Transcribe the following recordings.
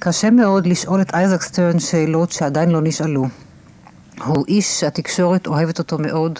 קשה מאוד לשאול את אייזיק שטרן שאלות שעדיין לא נשאלו. הוא איש שהתקשורת אוהבת אותו מאוד,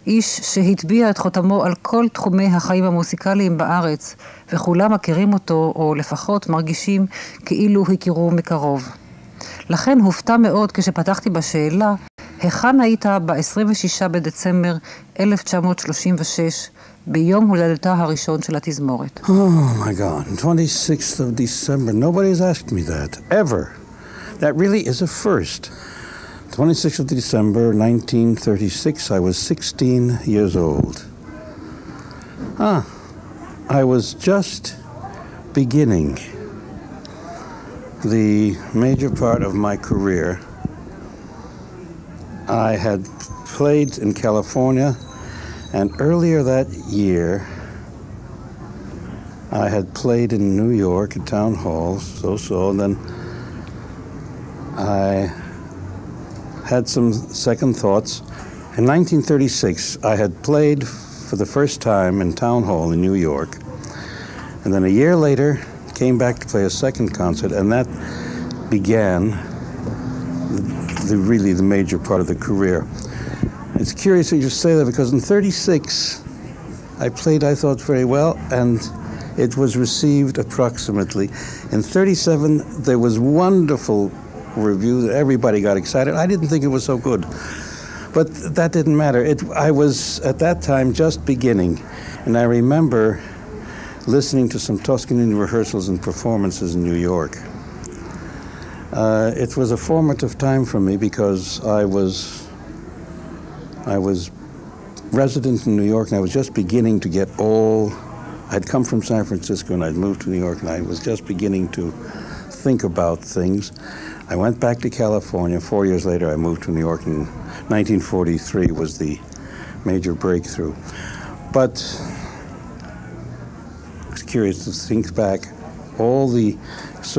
איש שהטביע את חותמו על כל תחומי החיים המוסיקליים בארץ, וכולם מכירים אותו, או לפחות מרגישים כאילו הכירו מקרוב. לכן הופתע מאוד כשפתחתי בשאלה, היכן היית ב-26 בדצמבר 1936, ביום הולדתה הראשון של התזמורת? Oh my God, 26th of December. Nobody's asked me that, ever. That really is a first. 26th of December, 1936, I was 16 years old. I was just beginning the major part of my career. I had played in California, and earlier that year, I had played in New York at town halls, and then I had some second thoughts. In 1936, I had played for the first time in town hall in New York, and then a year later, came back to play a second concert, and that began really the major part of the career. It's curious that you say that, because in 36, I played, I thought, very well, and it was received approximately. In 37, there was wonderful reviews. Everybody got excited. I didn't think it was so good, but that didn't matter. I was, at that time, just beginning, and I remember listening to some Toscanini rehearsals and performances in New York. It was a formative time for me because I was resident in New York, and I was just beginning to get I'd come from San Francisco and I'd moved to New York, and I was just beginning to think about things. I went back to California. 4 years later, I moved to New York, and 1943 was the major breakthrough. But it's curious to think back all the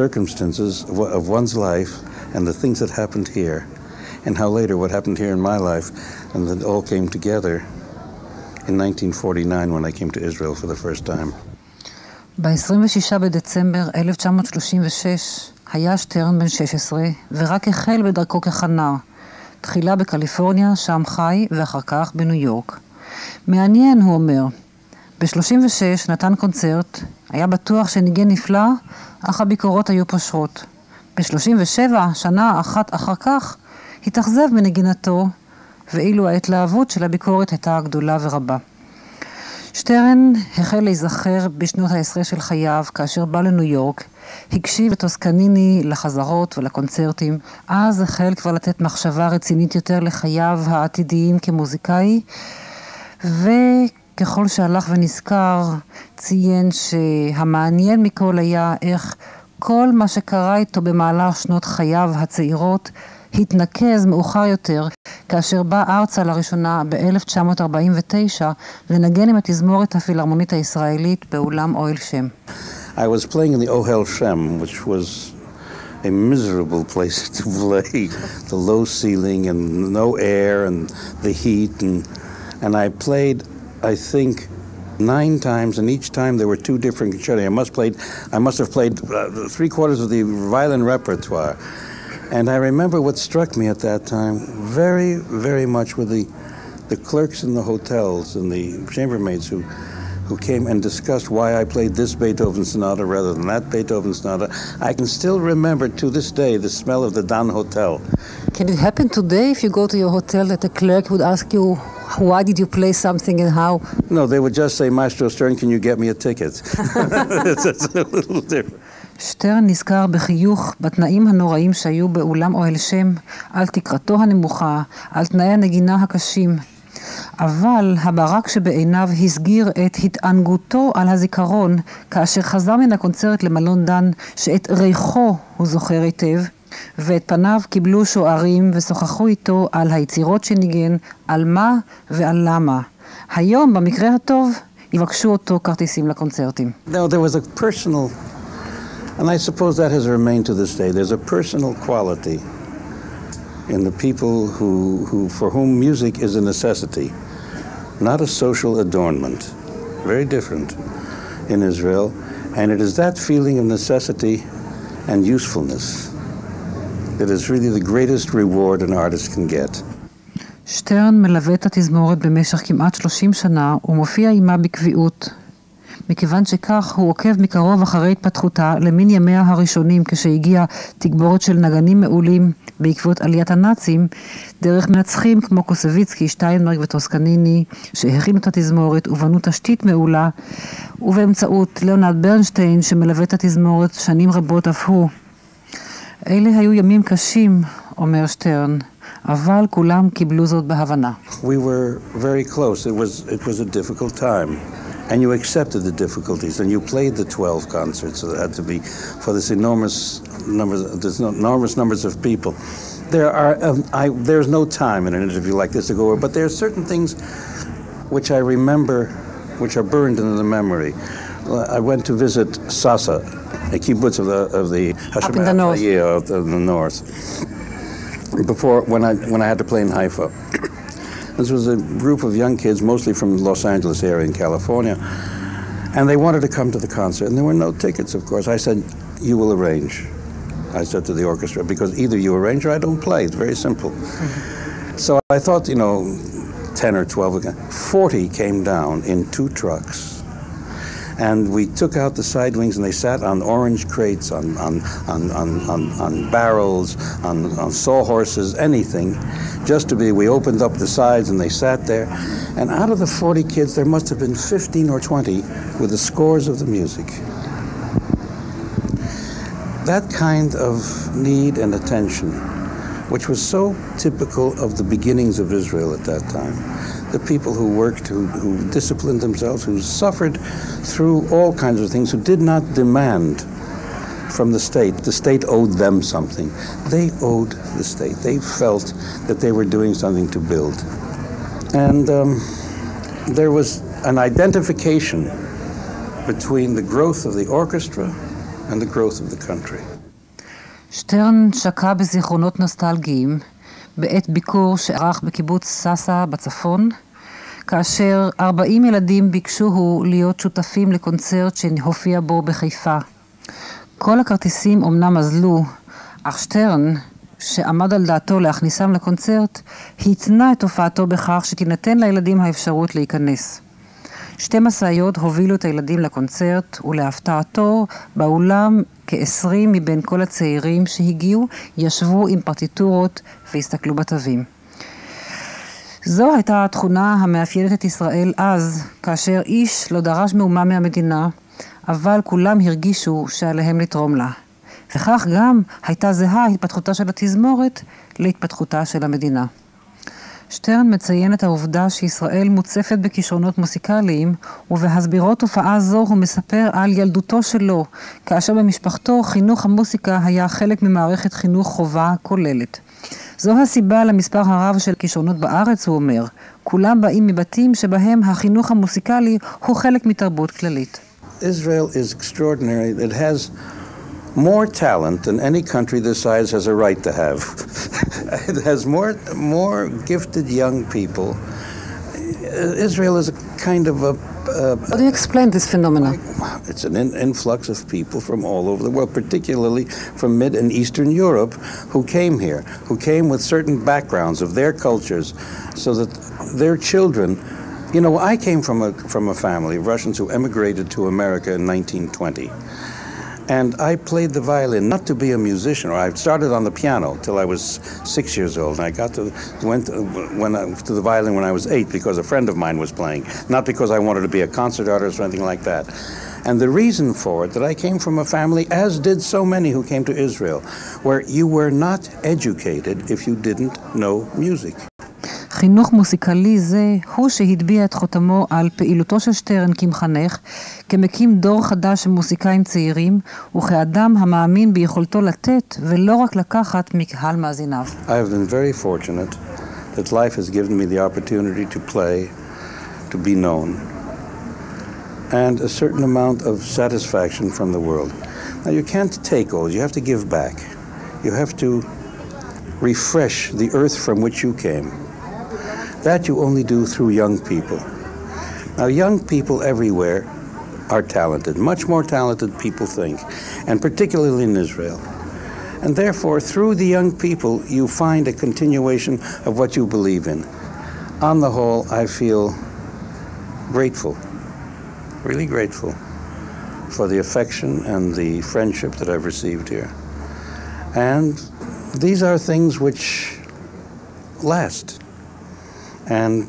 circumstances of one's life and the things that happened here, and how later what happened here in my life, and that all came together in 1949 when I came to Israel for the first time. ב-26 בדצמבר 1936 היה שטרן בן 16 ורק החל בדרכו כחנר. תחילה בקליפורניה, שם חי, ואחר כך בניו יורק. מעניין, הוא אומר, ב-36 נתן קונצרט, היה בטוח שניגן נפלא, אך הביקורות היו פושרות. ב-37, שנה אחת אחר כך, התאכזב מנגינתו, ואילו ההתלהבות של הביקורת הייתה גדולה ורבה. שטרן החל להיזכר בשנות ה-10 של חייו, כאשר בא לניו יורק, הקשיב לטוסקניני לחזרות ולקונצרטים, אז החל כבר לתת מחשבה רצינית יותר לחייו העתידיים כמוזיקאי, וככל שהלך ונזכר, ציין שהמעניין מכל היה איך כל מה שקרה איתו במהלך שנות חייו הצעירות, התנקז מאוחר יותר, כאשר בא ארצה לראשונה ב-1949 לנגן עם התזמורת הפילהרמונית הישראלית באולם אוהל שם. I was playing in the Ohel Shem, which was a miserable place to play. The low ceiling and no air and the heat, and I played, I think, 9 times, and each time there were 2 different concerti. I must have played 3/4 of the violin repertoire. And I remember what struck me at that time very, very much were the clerks in the hotels and the chambermaids who came and discussed why I played this Beethoven sonata rather than that Beethoven sonata. I can still remember to this day the smell of the Dan Hotel. Can it happen today if you go to your hotel that a clerk would ask you, why did you play something and how? No, they would just say, Maestro Stern, can you get me a ticket? It's a little different. שטרן נזכר בחיוך בתנאים הנוראים שהיו באולם אוהל שם, על תקרתו הנמוכה, על תנאי הנגינה הקשים. אבל הברק שבעיניו הסגיר את התענגותו על הזיכרון, כאשר חזר מן הקונצרט למלון דן, שאת ריחו הוא זוכר היטב, ואת פניו קיבלו שוערים ושוחחו איתו על היצירות שניגן, על מה ועל למה. היום, במקרה הטוב, יבקשו אותו כרטיסים לקונצרטים. No, there was a personal, and I suppose that has remained to this day. There's a personal quality in the people for whom music is a necessity, not a social adornment. Very different in Israel. And it is that feeling of necessity and usefulness. It is really the greatest reward an artist can get. שטרן מלווה את התזמורת במשך כמעט 30 שנה ומופיע עימה בקביעות. מכיוון שכך הוא עוקב מקרוב אחרי התפתחותה למין ימיה הראשונים כשהגיע תגבורת של נגנים מעולים בעקבות עליית הנאצים, דרך מנצחים כמו קוסביצקי, שטיינברג וטוסקניני שהכינו את התזמורת ובנו תשתית מעולה, ובאמצעות ליאונרד ברנשטיין שמלווה את התזמורת שנים רבות אף הוא. אלה היו ימים קשים, אומר שטרן, אבל כולם קיבלו זאת בהבנה. We were very close. It was a difficult time. And you accepted the difficulties, and you played the 12 concerts that had to be for this enormous numbers of people. There's no time in an interview like this to go over, but there are certain things which I remember, which are burned into the memory. I went to visit Sאסא, a kibbutz of the up in the north. Of the north. Before when I had to play in Haifa. This was a group of young kids, mostly from the Los Angeles area in California, and they wanted to come to the concert, and there were no tickets, of course. I said, you will arrange. I said to the orchestra, because either you arrange or I don't play. It's very simple. Mm-hmm. So I thought, 10 or 12, 40 came down in 2 trucks. And we took out the side wings, and they sat on orange crates, on barrels, on sawhorses, anything, just to be. We opened up the sides, and they sat there. And out of the 40 kids, there must have been 15 or 20 with the scores of the music. That kind of need and attention, which was so typical of the beginnings of Israel at that time. The people who worked, who disciplined themselves, who suffered through all kinds of things, who did not demand from the state. The state owed them something. They owed the state. They felt that they were doing something to build. And there was an identification between the growth of the orchestra and the growth of the country. שטרן שקע בזיכרונות נוסטלגיים בעת ביקור שערך בקיבוץ סאסא בצפון, כאשר 40 ילדים ביקשו להיות שותפים לקונצרט שהופיע בו בחיפה. כל הכרטיסים אומנם אזלו, אך שטרן, שעמד על דעתו להכניסם לקונצרט, התנה את הופעתו בכך שתינתן לילדים האפשרות להיכנס. 2 משאיות הובילו את הילדים לקונצרט, ולהפתעתו באולם כ-20 מבין כל הצעירים שהגיעו ישבו עם פרטיטורות והסתכלו בתווים. זו הייתה התכונה המאפיינת את ישראל אז, כאשר איש לא דרש מאומה מהמדינה, אבל כולם הרגישו שעליהם לתרום לה. וכך גם הייתה זהה התפתחותה של התזמורת להתפתחותה של המדינה. שטרן מציין את העובדה שישראל מוצפת בכישרונות מוסיקליים, ובהסבירו תופעה זו הוא מספר על ילדותו שלו, כאשר במשפחתו חינוך המוסיקה היה חלק ממערכת חינוך חובה כוללת. זו הסיבה למספר הרב של כישרונות בארץ, הוא אומר. כולם באים מבתים שבהם החינוך המוסיקלי הוא חלק מתרבות כללית. Israel is extraordinary. It has more talent than any country this size has a right to have. It has more gifted young people. Israel is a kind of a... How do you explain this phenomenon? It's an influx of people from all over the world, particularly from Mid and Eastern Europe, who came here, who came with certain backgrounds of their cultures, so that their children... I came from a family of Russians who emigrated to America in 1920. And I played the violin, not to be a musician, or I started on the piano till I was 6 years old. And I went to the violin when I was 8 because a friend of mine was playing, not because I wanted to be a concert artist or anything like that. And the reason for it, that I came from a family, as did so many who came to Israel, where you were not educated if you didn't know music. חינוך מוסיקלי זה הוא שהטביע את חותמו על פעילותו של שטרן כמחנך, כמקים דור חדש של מוסיקאים צעירים, וכאדם המאמין ביכולתו לתת ולא רק לקחת מקהל מאזיניו. I have been very fortunate that life has given me the opportunity to play, to be known, and a certain amount of satisfaction from the world. Now you can't take all, you have to give back. You have to refresh the earth from which you came. That you only do through young people. Now, young people everywhere are talented, much more talented people think, and particularly in Israel. And therefore, through the young people, you find a continuation of what you believe in. On the whole, I feel grateful, really grateful for the affection and the friendship that I've received here. And these are things which last. And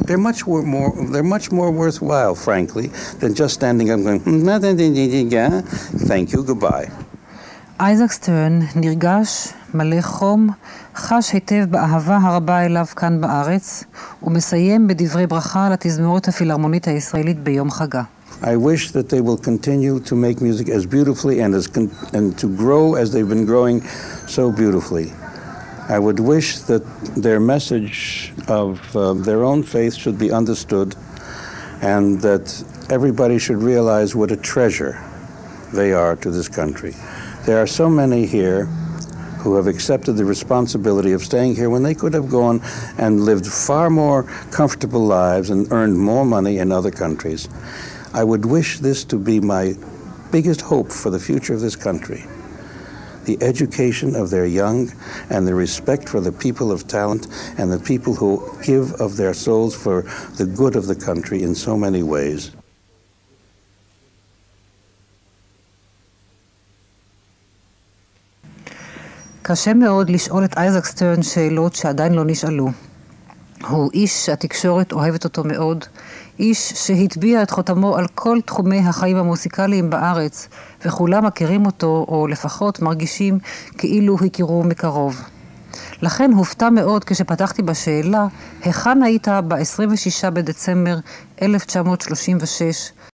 they're much more worthwhile, frankly, than just standing up and going, thank you, goodbye. אייזיק שטרן נרגש, מלא חום, חש היטב באהבה הרבה אליו כאן בארץ, ומסיים בדברי ברכה לתזמורת הפילהרמונית הישראלית ביום חגה. I wish that they will continue to make music as beautifully and to grow as they've been growing so beautifully. I would wish that their message of their own faith should be understood and that everybody should realize what a treasure they are to this country. There are so many here who have accepted the responsibility of staying here when they could have gone and lived far more comfortable lives and earned more money in other countries. I would wish this to be my biggest hope for the future of this country. The education of their young and the respect for the people of talent and the people who give of their souls for the good of the country in so many ways. קשה מאוד לשאול את אייזיק שטרן שאלות שעדיין לא נשאלו. הוא איש שהתקשורת אוהבת אותו מאוד, איש שהטביע את חותמו על כל תחומי החיים המוסיקליים בארץ, וכולם מכירים אותו, או לפחות מרגישים כאילו הכירו מקרוב. לכן הופתע מאוד כשפתחתי בשאלה, היכן היית ב-26 בדצמבר 1936,